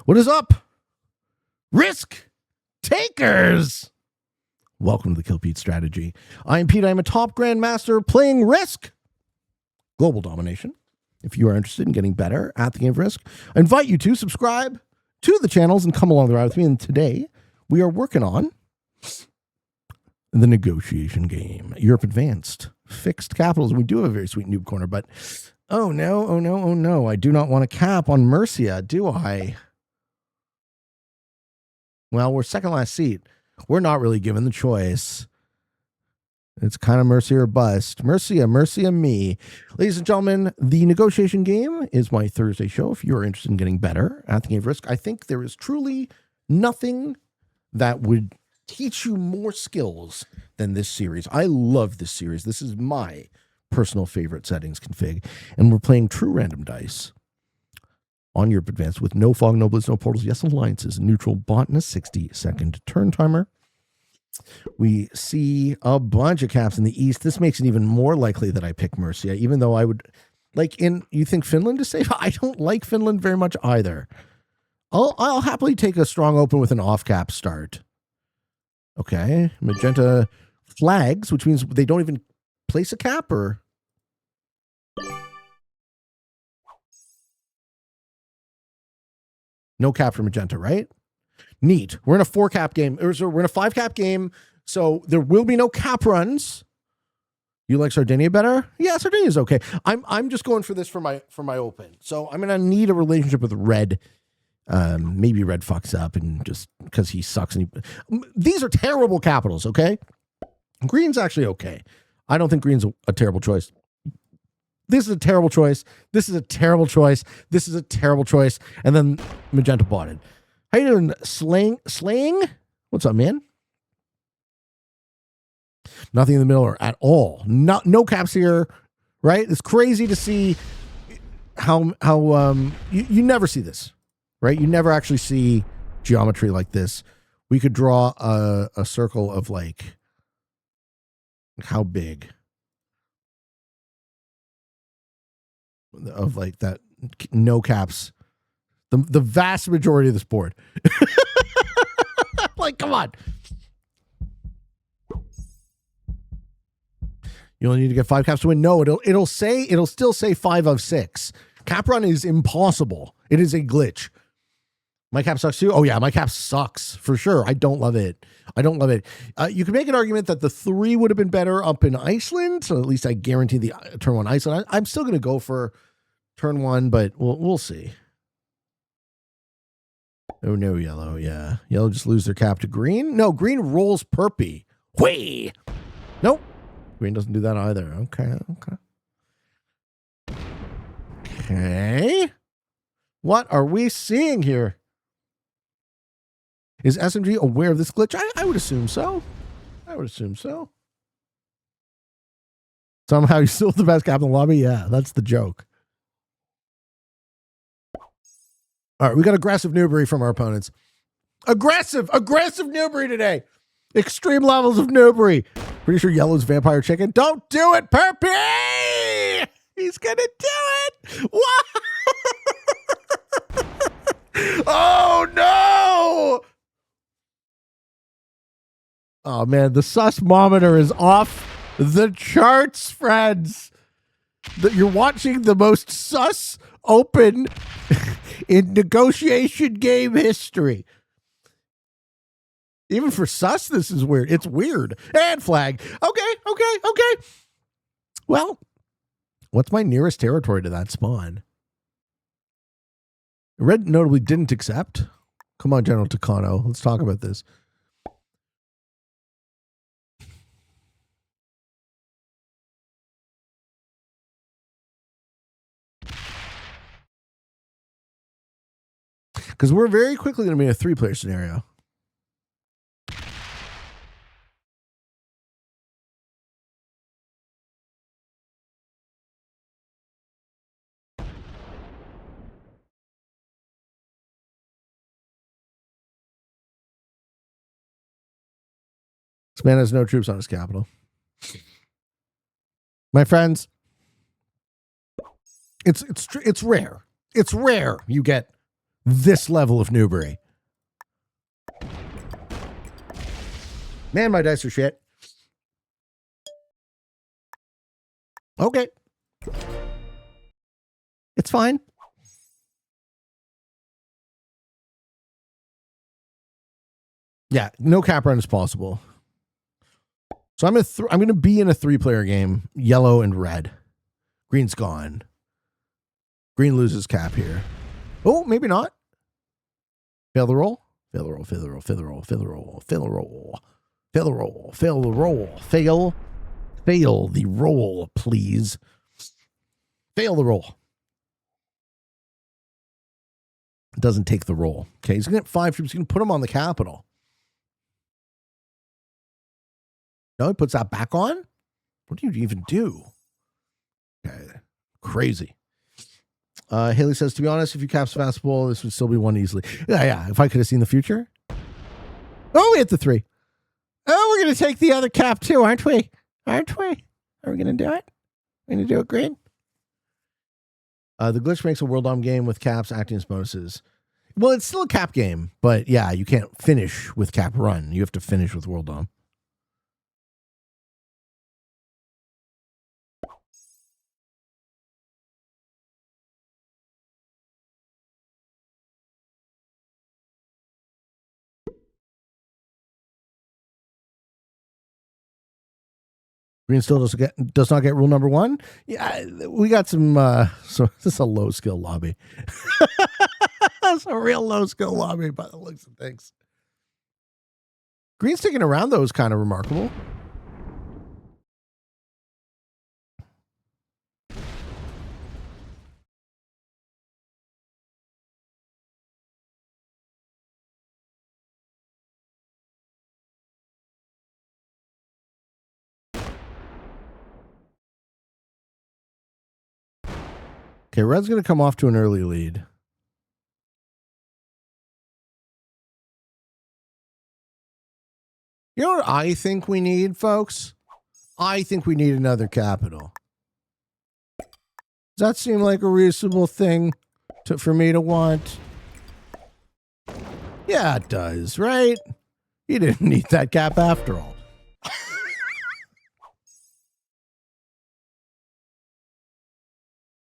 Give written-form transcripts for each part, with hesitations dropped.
What is up, risk takers? Welcome to the Kill Pete strategy. I'm Pete. I'm a top grandmaster playing Risk Global Domination. If you are interested in getting better at the game of Risk, I invite you to subscribe to the channels and come along the ride with me. And today we are working on the negotiation game. Europe Advanced, fixed capitals. And we do have a very sweet noob corner, but oh no. I do not want a cap on Mercia, do I? Well, we're second last seat. We're not really given the choice. It's kind of Mercia or bust. Mercia, me. Ladies and gentlemen, the negotiation game is my Thursday show. If you're interested in getting better at the game of Risk, I think there is truly nothing that would teach you more skills than this series. I love this series. This is my personal favorite settings config. And we're playing true random dice on Europe Advanced with no fog, no blitz, no portals, yes alliances, neutral bot, and a 60-second turn timer. We see a bunch of caps in the East. This makes it even more likely that I pick Mercia, even though I would you think Finland is safe? I don't like Finland very much either. I'll happily take a strong open with an off cap start. Okay. Magenta flags, which means they don't even place a cap, or no cap for Magenta, right? Neat. We're in a 4-cap game. We're in a 5-cap game, so there will be no cap runs. You like Sardinia better? Yeah, Sardinia's okay. I'm just going for this for my open. So I'm gonna need a relationship with Red. Maybe Red fucks up and just because he sucks. These are terrible capitals. Okay, Green's actually okay. I don't think Green's a terrible choice. This is a terrible choice. This is a terrible choice. This is a terrible choice. And then Magenta bought it. How you doing, Slaying? What's up, man? Nothing in the middle or at all. No caps here, right? It's crazy to see how you never see this, right? You never actually see geometry like this. We could draw a circle of like how big of like that, no caps, the vast majority of this board. Like, come on. You only need to get 5 caps to win. No, it'll still say 5 of 6. Cap run is impossible. It is a glitch. My cap sucks too. Oh yeah, my cap sucks for sure. I don't love it. You can make an argument that the 3 would have been better up in Iceland. So at least I guarantee the turn 1 Iceland. I'm still going to go for turn 1, but we'll see. Oh no, yellow. Yeah, yellow just lose their cap to green. No, green rolls perpy. Way. Nope. Green doesn't do that either. Okay. What are we seeing here? Is SMG aware of this glitch? I would assume so. Somehow he's still the best cap in the lobby? Yeah, that's the joke. All right, we got aggressive Newbury from our opponents. Aggressive Newbury today. Extreme levels of Newbury. Pretty sure yellow's vampire chicken. Don't do it, Perpy! He's gonna do it! What? Oh no! Oh man, the sus-mometer is off the charts, friends. You're watching the most sus open in negotiation game history. Even for sus, this is weird. It's weird. And flag. Okay. Well, what's my nearest territory to that spawn? Red notably didn't accept. Come on, General Takano. Let's talk about this. Because we're very quickly going to be in a 3-player scenario. This man has no troops on his capital. My friends, it's rare. It's rare you get this level of noobery. Man, my dice are shit. Okay. It's fine. Yeah, no cap run is possible. So I'm going to be in a 3-player game, yellow and red. Green's gone. Green loses cap here. Oh, maybe not. Fail the roll. Fail the roll. Fail the roll. Fail the roll. Fail the roll. Fail the roll. Fail the roll. Fail the roll. Fail the roll, please. Fail the roll. It doesn't take the roll. Okay, he's going to get 5 troops. He's going to put them on the capital. No, he puts that back on? What do you even do? Okay, crazy. Haley says, to be honest, if you caps fastball, this would still be won easily. Yeah, if I could have seen the future. Oh, we hit the 3. Oh, we're going to take the other cap too, aren't we? Aren't we? Are we going to do it? We're going to do it, Green? The glitch makes a World Dom game with caps acting as bonuses. Well, it's still a cap game, but yeah, you can't finish with cap run. You have to finish with World Dom. Green still does not get rule number 1. Yeah, we got some. So this is a low skill lobby. It's a real low skill lobby by the looks of things. Green sticking around though is kind of remarkable. Okay, red's going to come off to an early lead. You know what I think we need, folks? I think we need another capital. Does that seem like a reasonable thing for me to want? Yeah, it does, right? You didn't need that cap after all.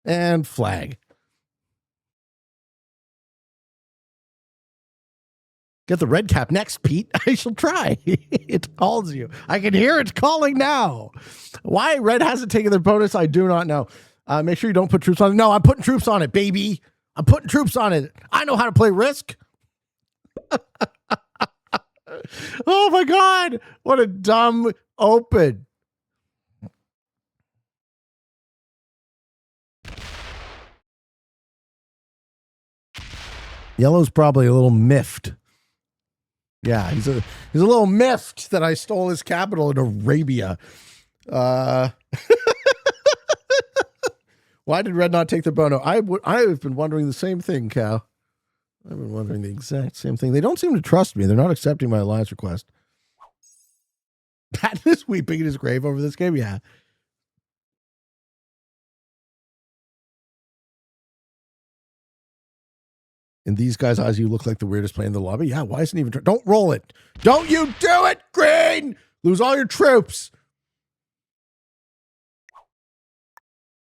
And flag. Get the red cap next, Pete. I shall try. It calls you. I can hear it calling now. Why red hasn't taken their bonus, I do not know. Make sure you don't put troops on it. No, I'm putting troops on it, baby. I'm putting troops on it. I know how to play Risk. Oh, my God. What a dumb open. Yellow's probably a little miffed. Yeah, he's a little miffed that I stole his capital in Arabia. Why did red not take the bono? I've been wondering the same thing, Cal. I've been wondering the exact same thing. They don't seem to trust me. They're not accepting my alliance request. Pat is weeping in his grave over this game. Yeah. In these guys' eyes, you look like the weirdest player in the lobby. Yeah, why isn't he even... Don't roll it. Don't you do it, Green! Lose all your troops.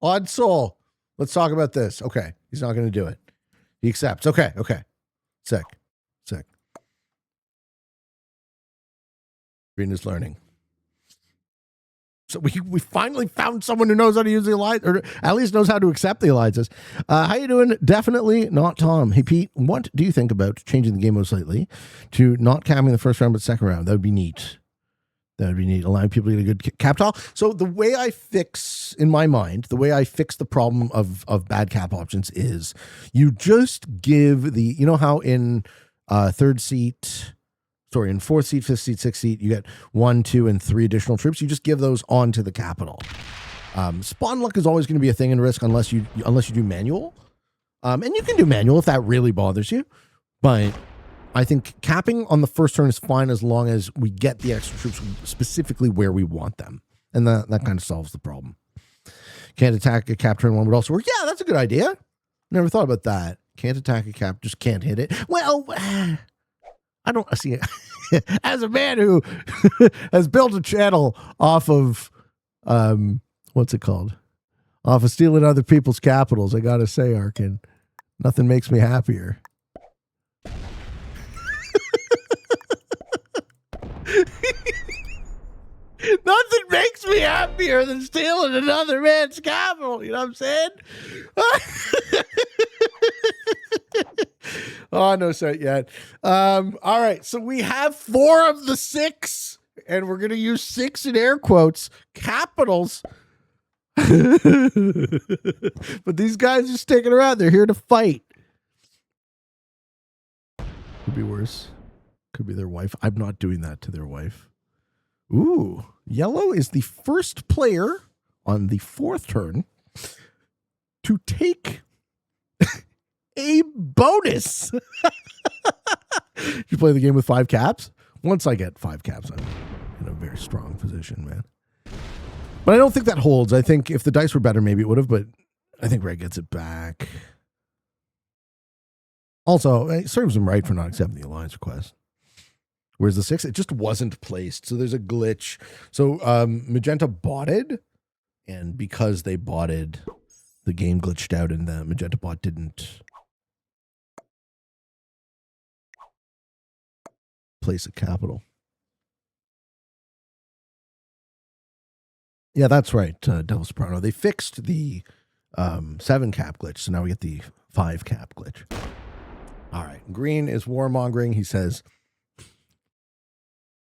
Odd soul. Let's talk about this. Okay, he's not going to do it. He accepts. Okay. Sick. Green is learning. So we finally found someone who knows how to use the alliance, or at least knows how to accept the alliances. How you doing? Definitely not Tom. Hey, Pete, what do you think about changing the game mode slightly to not capping the first round but second round? That would be neat. Allowing people to get a good cap tile. So the way I fix, in my mind, the problem of bad cap options is you just give the, you know how in in fourth seat, fifth seat, sixth seat, you get 1, 2, and 3 additional troops. You just give those on to the capital. Spawn luck is always going to be a thing in Risk unless you do manual. And you can do manual if that really bothers you. But I think capping on the first turn is fine as long as we get the extra troops specifically where we want them. And that kind of solves the problem. Can't attack a cap turn 1 would also work. Yeah, that's a good idea. Never thought about that. Can't attack a cap, just can't hit it. Well, I don't see it. As a man who has built a channel off of, what's it called? Off of stealing other people's capitals, I gotta say, Arkin, nothing makes me happier. Nothing makes me happier than stealing another man's capital. You know what I'm saying? Oh, no set yet. All right. So we have 4 of the 6, and we're going to use 6 in air quotes, capitals. But these guys are sticking around. They're here to fight. Could be worse. Could be their wife. I'm not doing that to their wife. Ooh, yellow is the first player on the 4th turn to take a bonus. You play the game with 5 caps? Once I get 5 caps, I'm in a very strong position, man. But I don't think that holds. I think if the dice were better, maybe it would have, but I think red gets it back. Also, it serves him right for not accepting the alliance request. Where's the 6? It just wasn't placed. So there's a glitch. So Magenta botted, and because they botted, the game glitched out and the Magenta bot didn't place a capital. Yeah, that's right, Devil Soprano. They fixed the 7 cap glitch, so now we get the 5 cap glitch. All right, green is warmongering. He says,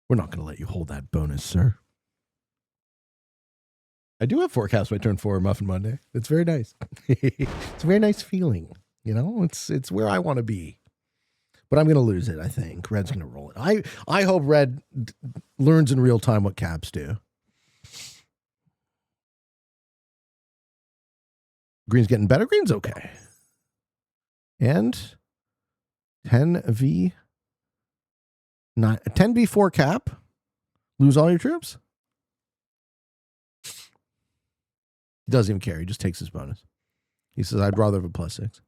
we're not going to let you hold that bonus, sir. I do have 4 caps by turn 4, Muffin Monday. It's very nice. It's a very nice feeling. You know, it's where I want to be. But I'm going to lose it, I think. Red's going to roll it. I hope red learns in real time what caps do. Green's getting better. Green's okay. And 10v4 cap. Lose all your troops. He doesn't even care. He just takes his bonus. He says, I'd rather have a +6.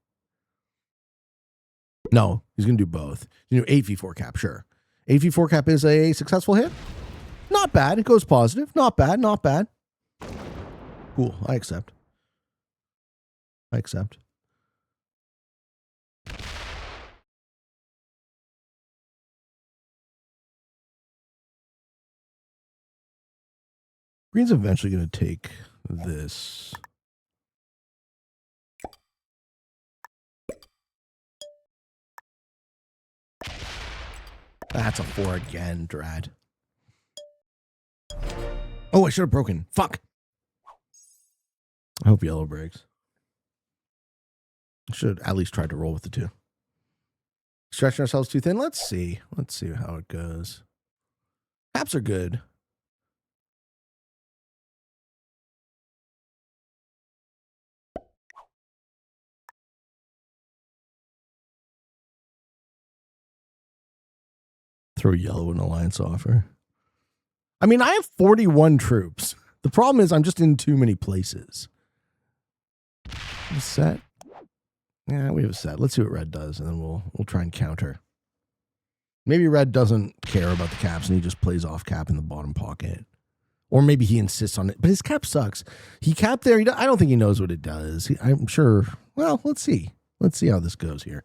No, he's going to do both. You know, 8v4 cap, sure. 8v4 cap is a successful hit. Not bad. It goes positive. Not bad. Not bad. Cool. I accept. I accept. Green's eventually going to take this. That's a 4 again, Drad. Oh, I should have broken. Fuck. I hope yellow breaks. I should at least try to roll with the 2. Stretching ourselves too thin. Let's see. Let's see how it goes. Caps are good. Throw yellow in alliance offer. I mean, I have 41 troops. The problem is I'm just in too many places. Set. Yeah, we have a set. Let's see what red does, and then we'll try and counter. Maybe red doesn't care about the caps, and he just plays off cap in the bottom pocket. Or maybe he insists on it. But his cap sucks. He capped there. I don't think he knows what it does. I'm sure. Well, let's see. Let's see how this goes here.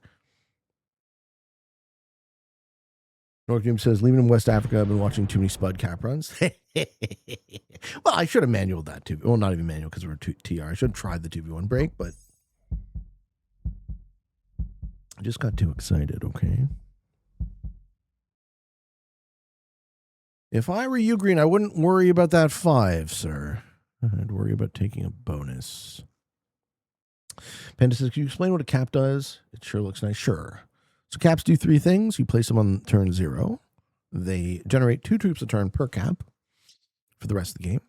Northgame says, leaving in West Africa, I've been watching too many Spud cap runs. Well, I should have manualed that too. Well, not even manual because we're TR. I should have tried the 2v1 break, but I just got too excited, okay? If I were you, Green, I wouldn't worry about that 5, sir. I'd worry about taking a bonus. Panda says, can you explain what a cap does? It sure looks nice. Sure. So caps do 3 things. You place them on turn 0. They generate 2 troops a turn per cap for the rest of the game.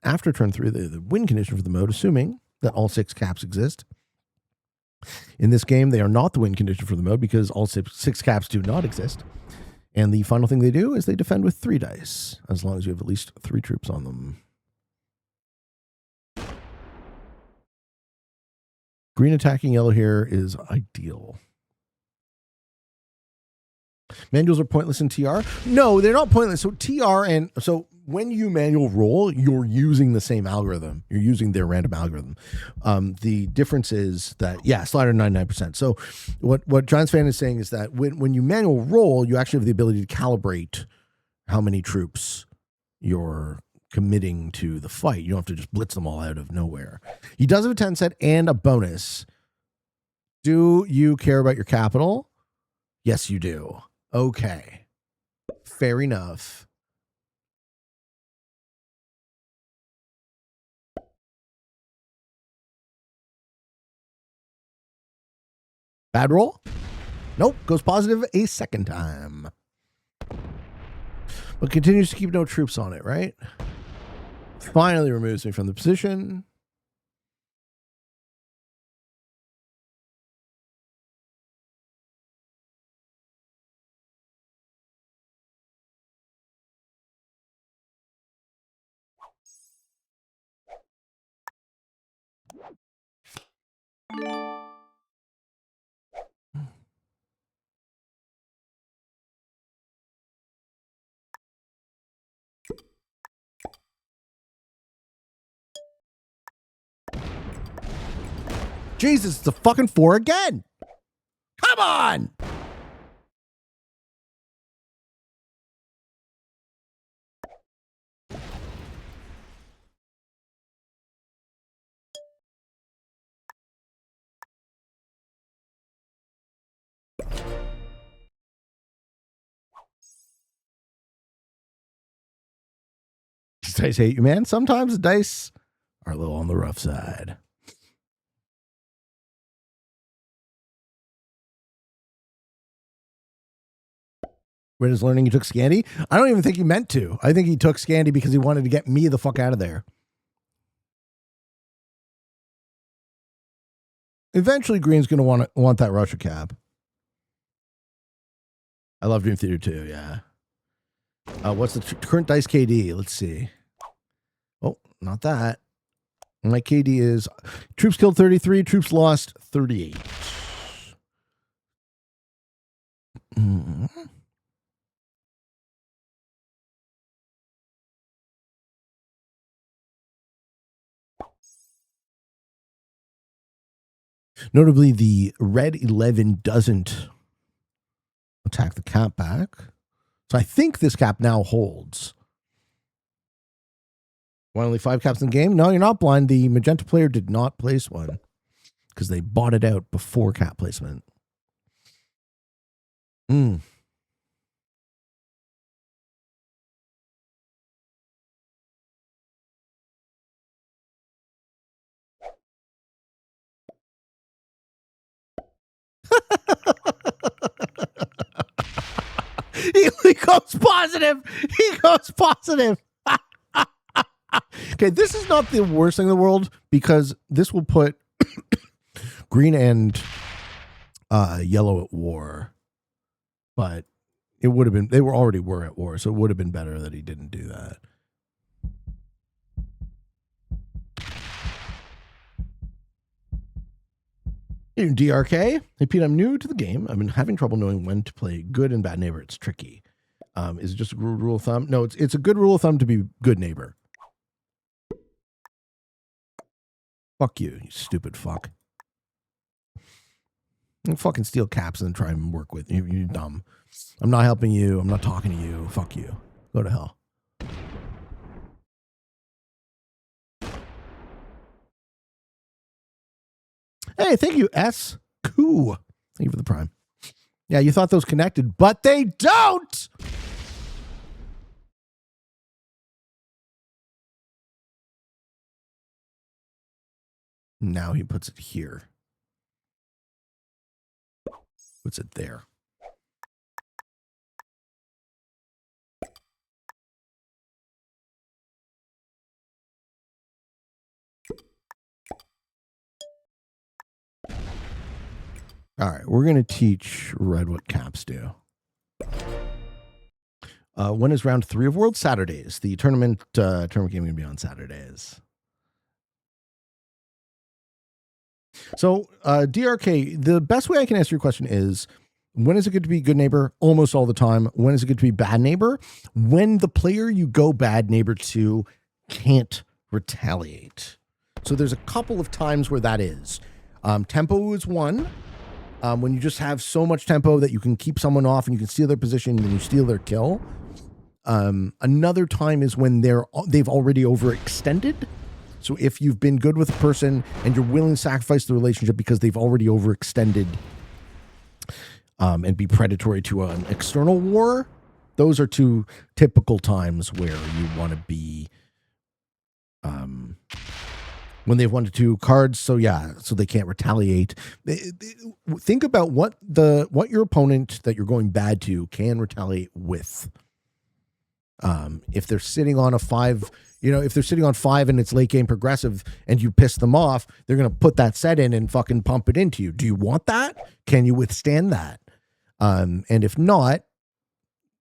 After turn 3, they're the win condition for the mode, assuming that all 6 caps exist. In this game, they are not the win condition for the mode because all 6 caps do not exist. And the final thing they do is they defend with 3 dice, as long as you have at least 3 troops on them. Green attacking yellow here is ideal. Manuals are pointless in TR? No, they're not pointless. So TR and so when you manual roll, you're using the same algorithm. You're using their random algorithm. The difference is that, yeah, slider 99%. So what Giants fan is saying is that when you manual roll, you actually have the ability to calibrate how many troops you're committing to the fight. You don't have to just blitz them all out of nowhere. He does have a 10 set and a bonus. Do you care about your capital? Yes, you do. Okay. Fair enough. Bad roll? Nope. Goes positive a second time. But continues to keep no troops on it, right? Finally removes me from the position. Jesus, it's a fucking 4 again. Come on. These dice hate you, man. Sometimes the dice are a little on the rough side. When he's learning he took Scandy? I don't even think he meant to. I think he took Scandy because he wanted to get me the fuck out of there. Eventually, Green's going to want that Russia cap. I love Dream Theater too, yeah. What's the current dice KD? Let's see. Oh, not that. My KD is troops killed 33, troops lost 38. Mm-hmm. Notably, the red 11 doesn't attack the cap back. So I think this cap now holds. Why only 5 caps in the game? No, you're not blind. The magenta player did not place one because they bought it out before cap placement. Mm. He goes positive. He goes positive. Okay, this is not the worst thing in the world because this will put green and yellow at war. But it would have been, they already were at war, so it would have been better that he didn't do that. DRK. Hey, Pete, I'm new to the game. I've been having trouble knowing when to play good and bad neighbor. It's tricky. Is it just a rule of thumb? No, it's a good rule of thumb to be good neighbor. Fuck you, you stupid fuck. You fucking steal caps and try and work with you. You're dumb. I'm not helping you. I'm not talking to you. Fuck you. Go to hell. Hey, thank you, S. Cool. Thank you for the prime. Yeah, you thought those connected, but they don't. Now he puts it here. Puts it there. All right, we're going to teach Red what caps do. When is round 3 of World? Saturdays. The tournament game is going to be on Saturdays. So, DRK, the best way I can answer your question is, when is it good to be good neighbor? Almost all the time. When is it good to be bad neighbor? When the player you go bad neighbor to can't retaliate. So there's a couple of times where that is. Tempo is one. When you just have so much tempo that you can keep someone off and you can steal their position and you steal their kill. Another time is when they've already overextended. So if you've been good with a person and you're willing to sacrifice the relationship because they've already overextended and be predatory to an external war, those are two typical times where you want to be when they've 1 to 2 cards. So yeah, so they can't retaliate. Think about what your opponent that you're going bad to can retaliate with. If they're sitting on a 5, if they're sitting on 5 and it's late game progressive and you piss them off, they're going to put that set in and fucking pump it into you. Do you want that? Can you withstand that? And if not,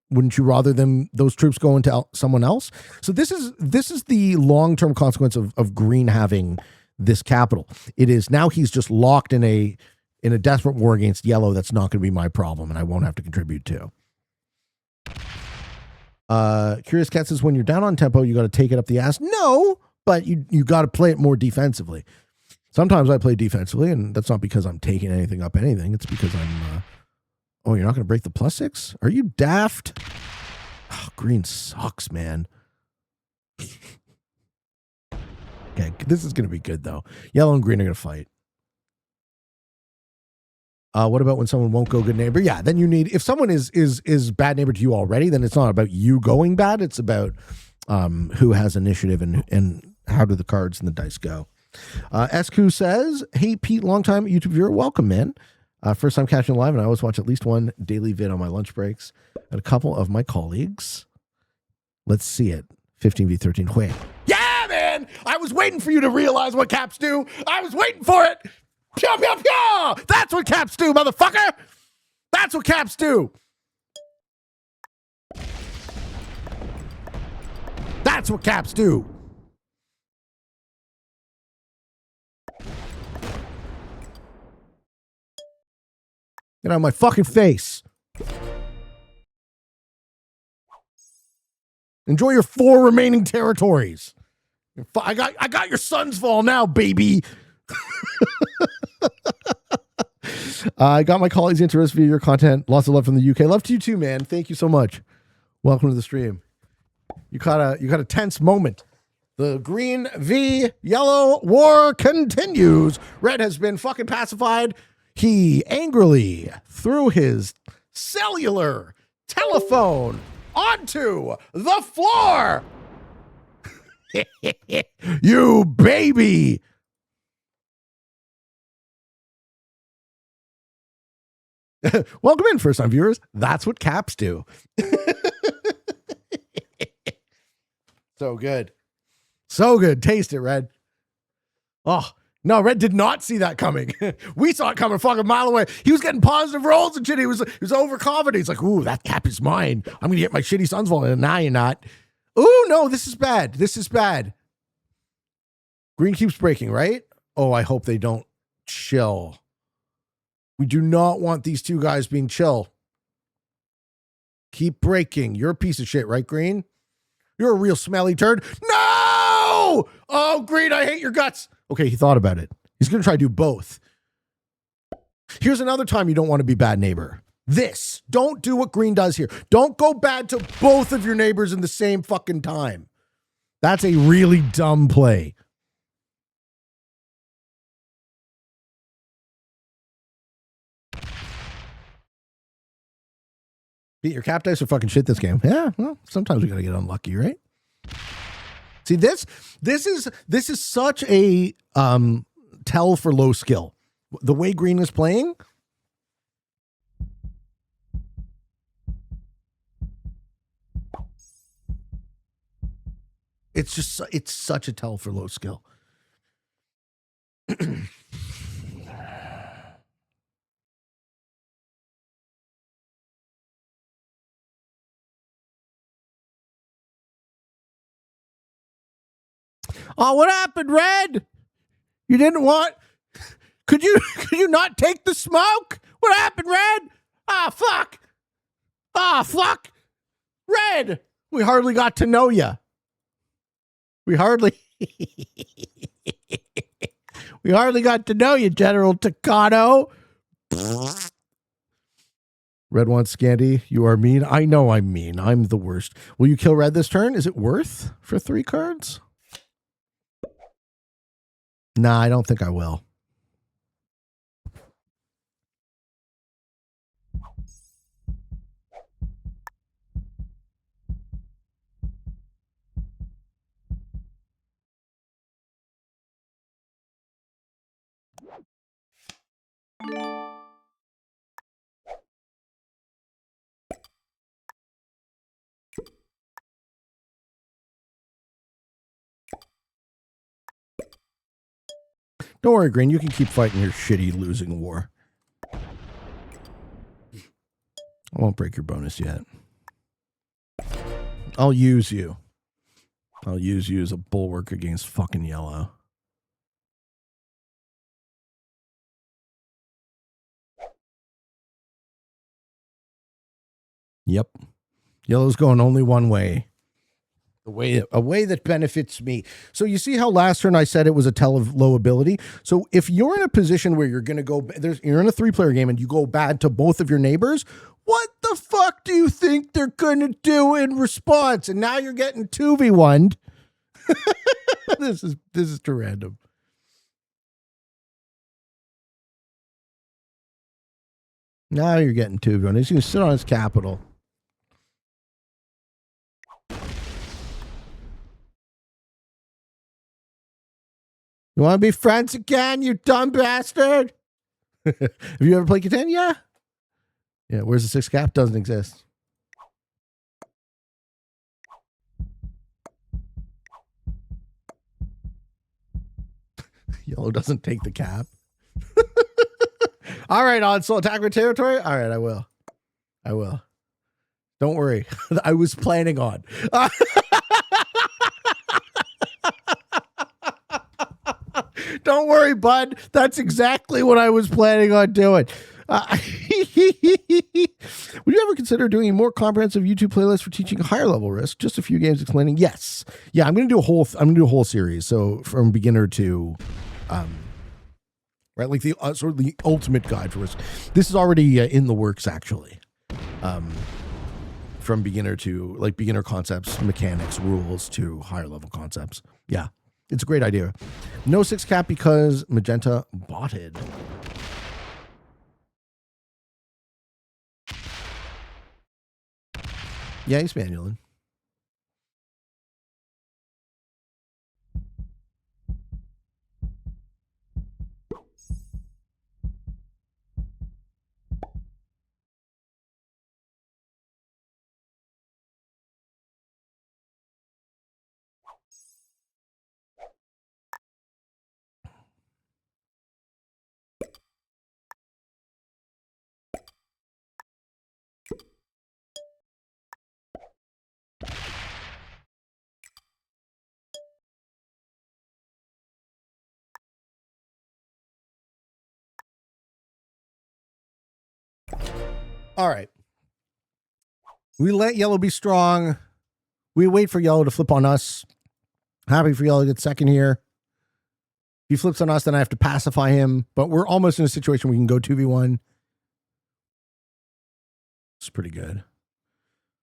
wouldn't you rather those troops go into someone else? So this is the long-term consequence of green having this capital. It is now he's just locked in a desperate war against yellow that's not going to be my problem and I won't have to contribute to. Curious Cat says, when you're down on tempo, you got to take it up the ass. No, but you got to play it more defensively. Sometimes I play defensively, and that's not because I'm taking anything up anything. It's because I'm... oh, you're not going to break the +6? Are you daft? Oh, green sucks, man. Okay, this is going to be good, though. Yellow and green are going to fight. What about when someone won't go good neighbor? Yeah, then you need... If someone is bad neighbor to you already, then it's not about you going bad. It's about who has initiative and how do the cards and the dice go. SQ says, hey, Pete, long-time YouTube viewer. Welcome, man. First time catching live, and I always watch at least one daily vid on my lunch breaks. And a couple of my colleagues. Let's see it. 15v13. Wait. Yeah, man! I was waiting for you to realize what caps do. I was waiting for it. Pew, pew, pew! That's what caps do, motherfucker! That's what caps do. That's what caps do. Get out of my fucking face. Enjoy your 4 remaining territories. I got your Sun's Fall now, baby. I got my colleagues interested via your content. Lots of love from the UK. Love to you too, man. Thank you so much. Welcome to the stream. You got a tense moment. The green v yellow war continues. Red has been fucking pacified. He angrily threw his cellular telephone onto the floor. You baby. Welcome in, first time viewers. That's what caps do. So good. So good. Taste it, Red. Oh, no, Red did not see that coming. We saw it coming a fucking mile away. He was getting positive rolls and shit. He was overconfident. He's like, ooh, that cap is mine. I'm going to get my shitty Sunsfall. And now you're not. Ooh, no, this is bad. This is bad. Green keeps breaking, right? Oh, I hope they don't chill. We do not want these two guys being chill. Keep breaking. You're a piece of shit, right, Green? You're a real smelly turd. No! Oh, Green, I hate your guts. Okay, he thought about it. He's going to try to do both. Here's another time you don't want to be bad neighbor. This. Don't do what Green does here. Don't go bad to both of your neighbors in the same fucking time. That's a really dumb play. Your cap dice are fucking shit this game. Yeah, well, sometimes we gotta get unlucky, right? See, this is such a tell for low skill. The way Green is playing. It's such a tell for low skill. Oh, what happened, Red? You didn't want... Could you not take the smoke? What happened, Red? Ah, fuck. Ah, fuck. Red, we hardly got to know you. We hardly got to know you, General Takano. Red wants Scandy. You are mean. I know I'm mean. I'm the worst. Will you kill Red this turn? Is it worth for 3 cards? Nah, I don't think I will. Don't worry, Green. You can keep fighting your shitty losing war. I won't break your bonus yet. I'll use you. I'll use you as a bulwark against fucking yellow. Yep. Yellow's going only one way. A way that benefits me. So you see how last turn I said it was a tell of low ability? So if you're in a position where you're going to go, you're in a 3-player game and you go bad to both of your neighbors, what the fuck do you think they're going to do in response? And now you're getting 2v1'd. This is too random. Now you're getting 2v1'd. He's going to sit on his capital. You want to be friends again, you dumb bastard? Have you ever played Catan? Yeah. Yeah, where's the 6 cap? Doesn't exist. Yellow doesn't take the cap. All right, Onslaught, attack my territory? All right, I will. Don't worry. I was planning on. Don't worry, bud. That's exactly what I was planning on doing. Would you ever consider doing a more comprehensive YouTube playlist for teaching higher level Risk? Just a few games explaining. Yes. Yeah, I'm going to do a whole series. So from beginner to, right, like the sort of the ultimate guide for Risk. This is already in the works, actually. From beginner to like beginner concepts, mechanics, rules to higher level concepts. Yeah. It's a great idea. No 6 cap because Magenta botted. Yeah, he's manualing. All right. We let yellow be strong. We wait for yellow to flip on us. Happy for yellow to get second here. If he flips on us, then I have to pacify him. But we're almost in a situation where we can go 2v1. It's pretty good.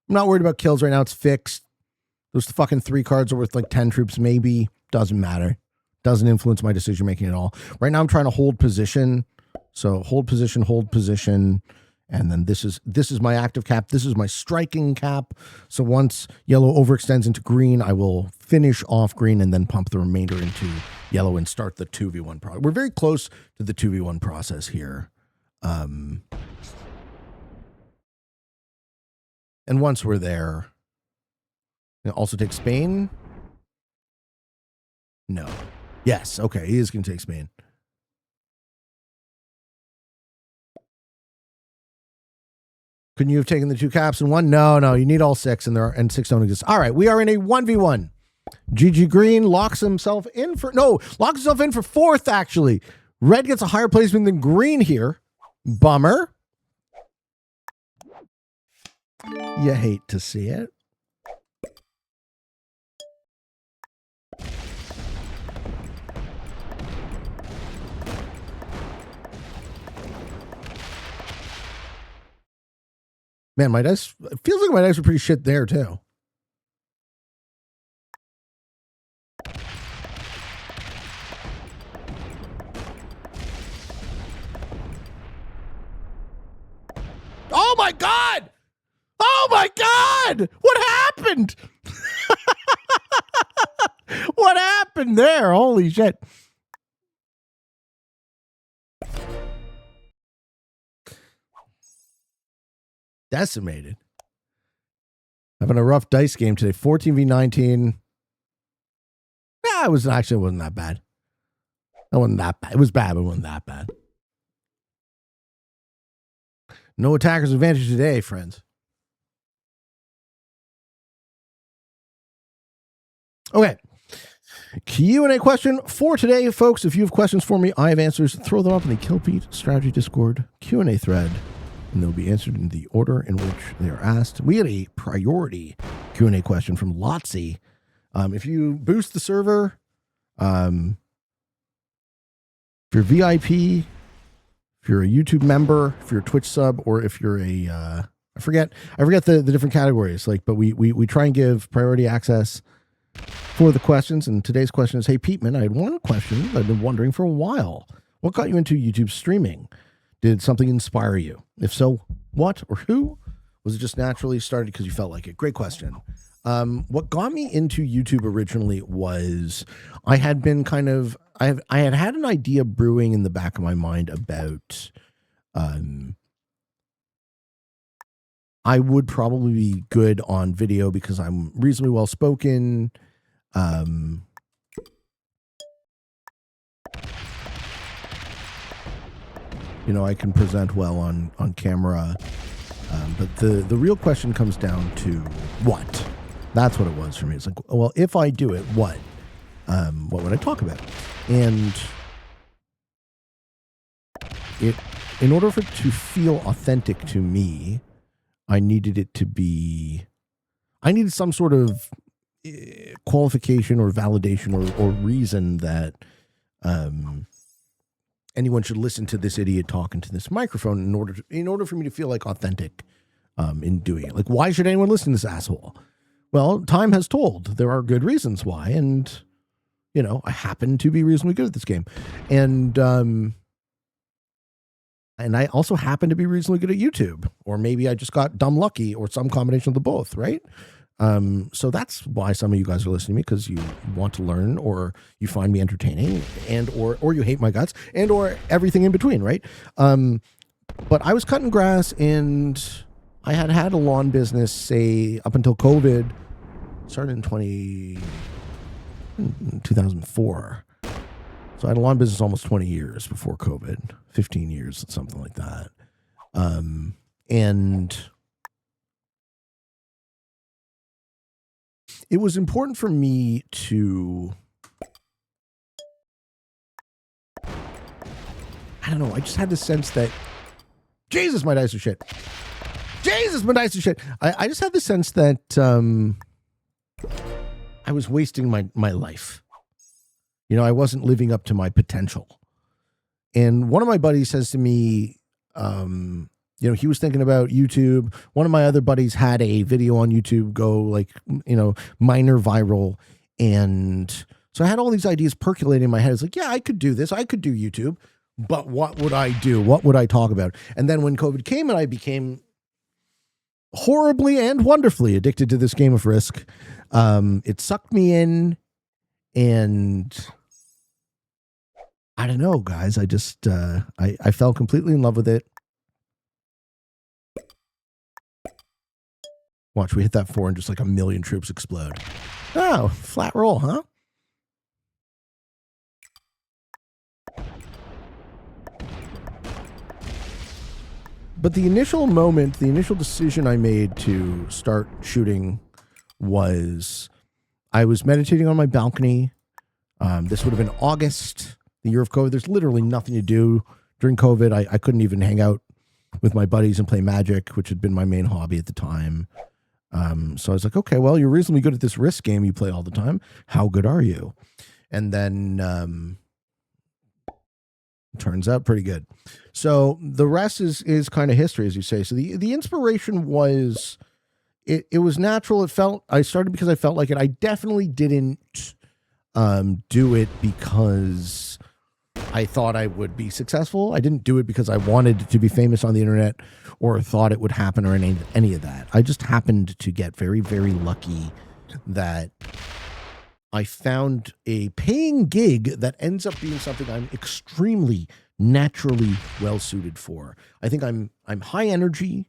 I'm not worried about kills right now. It's fixed. Those fucking 3 cards are worth like 10 troops, maybe. Doesn't matter. Doesn't influence my decision making at all. Right now I'm trying to hold position. So hold position. And then this is my active cap. This is my striking cap. So once yellow overextends into green, I will finish off green and then pump the remainder into yellow and start the 2v1 process. We're very close to the 2v1 process here. And once we're there, also take Spain. No. Yes. Okay. He is going to take Spain. Couldn't you have taken the 2 caps and 1? No, you need all 6 and 6 don't exist. All right, we are in a 1v1. GG Green locks himself in for 4th, actually. Red gets a higher placement than green here. Bummer. You hate to see it. Man, my dice, it feels like my dice are pretty shit there too. Oh my God! Oh my God! What happened? What happened there? Holy shit. Decimated. Having a rough dice game today. 14v19. Yeah, it wasn't that bad. It wasn't that bad. It was bad, but it wasn't that bad. No attacker's advantage today, friends. Okay. Q&A question for today, folks. If you have questions for me, I have answers. Throw them up in the Killpete Strategy Discord Q&A thread, and they'll be answered in the order in which they are asked. We had a priority Q&A question from Lotzi. If you boost the server, if you're VIP, if you're a YouTube member, if you're a Twitch sub, or if you're a, I forget the different categories. But we try and give priority access for the questions. And today's question is, hey, Peteman, I had one question that I've been wondering for a while. What got you into YouTube streaming? Did something inspire you? If so, what or who? Was it just naturally started because you felt like it? Great question. What got me into YouTube originally was I had been I had an idea brewing in the back of my mind about I would probably be good on video because I'm reasonably well spoken. I can present well on camera. But the real question comes down to what? That's what it was for me. It's like, well, if I do it, what would I talk about? And in order for it to feel authentic to me, I needed some sort of qualification or validation or reason that anyone should listen to this idiot talk into this microphone in order for me to feel like authentic in doing it. Like, why should anyone listen to this asshole? Well, time has told. There are good reasons why, and I happen to be reasonably good at this game, and I also happen to be reasonably good at YouTube, or maybe I just got dumb lucky, or some combination of the both, right? So that's why some of you guys are listening to me, because you want to learn, or you find me entertaining, and or you hate my guts, and or everything in between, right? But I was cutting grass, and I had a lawn business, say, up until COVID. Started in 2004. So I had a lawn business almost 20 years before COVID, 15 years, something like that. And it was important for me to, I don't know, I just had the sense that, Jesus, my dice are shit. Jesus, my dice are shit. I just had the sense that I was wasting my life. I wasn't living up to my potential. And one of my buddies says to me, he was thinking about YouTube. One of my other buddies had a video on YouTube go minor viral. And so I had all these ideas percolating in my head. It's like, yeah, I could do this. I could do YouTube. But what would I do? What would I talk about? And then when COVID came and I became horribly and wonderfully addicted to this game of Risk, it sucked me in, and I don't know, guys. I just I fell completely in love with it. Watch, we hit that 4 and just like a million troops explode. Oh, flat roll, huh? But the initial decision I made to start shooting was I was meditating on my balcony. This would have been August the year of COVID. There's literally nothing to do during COVID. I couldn't even hang out with my buddies and play Magic, which had been my main hobby at the time. So I was like, okay, well, you're reasonably good at this Risk game you play all the time. How good are you? And then turns out pretty good. So the rest is kind of history, as you say. So the inspiration was, it was natural. I started because I felt like it. I definitely didn't do it because I thought I would be successful. I didn't do it because I wanted to be famous on the internet or thought it would happen or any of that. I just happened to get very, very lucky that I found a paying gig that ends up being something I'm extremely naturally well suited for. I think I'm high energy.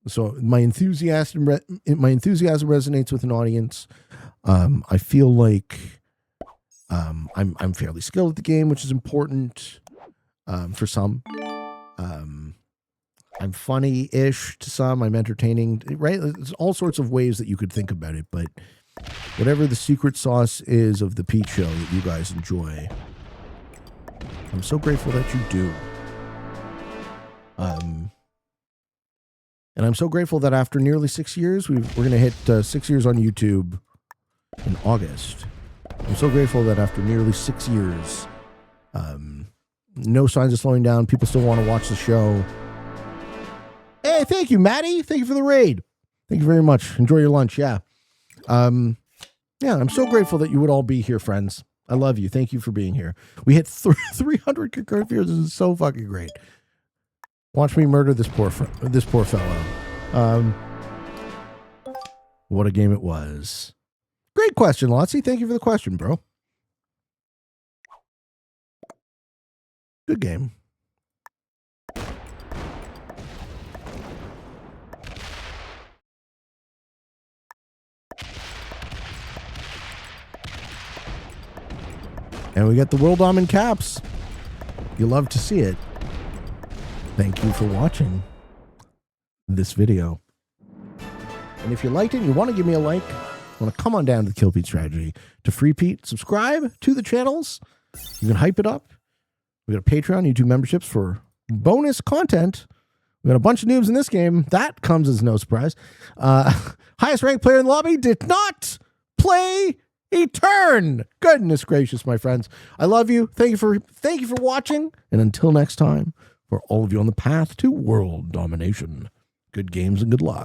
So my enthusiasm resonates with an audience. I feel like I'm fairly skilled at the game, which is important for some. I'm funny-ish to some. I'm entertaining, right? There's all sorts of ways that you could think about it, but whatever the secret sauce is of the Pete Show that you guys enjoy, I'm so grateful that you do. And I'm so grateful that after nearly 6 years, we're going to hit 6 years on YouTube in August. I'm so grateful that after nearly 6 years, no signs of slowing down. People still want to watch the show. Hey, thank you, Maddie. Thank you for the raid. Thank you very much. Enjoy your lunch. Yeah. I'm so grateful that you would all be here, friends. I love you. Thank you for being here. We hit 300 concurrent viewers. This is so fucking great. Watch me murder this poor fellow. What a game it was. Great question, Lotsie. Thank you for the question, bro. Good game. And we get the World Dom in caps. You love to see it. Thank you for watching this video. And if you liked it and you want to give me a like, want to come on down to the Kill Pete Strategy to Free Pete, subscribe to the channels. You can hype it up. We got a Patreon, YouTube memberships for bonus content. We got a bunch of noobs in this game. That comes as no surprise. Highest ranked player in the lobby did not play a turn. Goodness gracious, my friends. I love you. Thank you for watching. And until next time, for all of you on the path to world domination, good games and good luck.